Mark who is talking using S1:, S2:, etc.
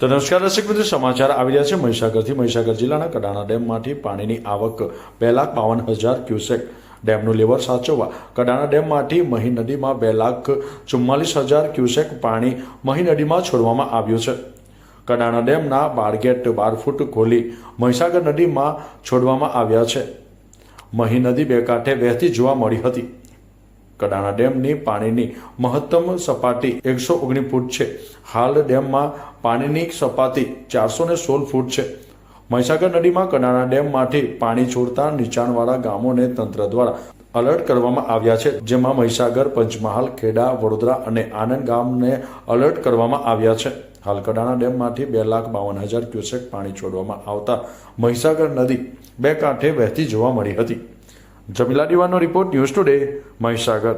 S1: તો નમસ્કાર દર્શક મિત્રો, સમાચાર આવી રહ્યા છે મહીસાગરથી। મહીસાગર જિલ્લાના કડાણા ડેમમાંથી પાણીની આવક 2,52,000 ક્યુસેક। ડેમનું લેવલ સાચવવા કડાણા ડેમમાંથી મહી નદીમાં 2,44,000 ક્યુસેક પાણી મહી નદીમાં છોડવામાં આવ્યું છે। કડાણા ડેમના 12 ગેટ 12 ફૂટ ખોલી મહીસાગર નદીમાં છોડવામાં આવ્યા છે। મહી નદી બે કાંઠે વહેતી જોવા મળી હતી। કડાણા ડેમની પાણીની મહત્તમ સપાટી 119 ફૂટ છે। હાલ ડેમમાં પાણીની સપાટી 416 ફૂટ છે। મહીસાગર નદીમાં કડાણા ડેમમાંથી પાણી છોડતા નીચાણવાળા ગામોને તંત્ર દ્વારા એલર્ટ કરવામાં આવ્યા છે, જેમાં મહીસાગર, પંચમહાલ, ખેડા, વડોદરા અને આનંદ ગામને એલર્ટ કરવામાં આવ્યા છે। હાલ કડાણા ડેમમાંથી 2,52,000 ક્યુસેક પાણી છોડવામાં આવતા મહીસાગર નદી બે કાંઠે વહેતી જોવા મળી હતી। જમીલા દીવાનો રિપોર્ટ, ન્યૂઝ ટુડે, મહીસાગર।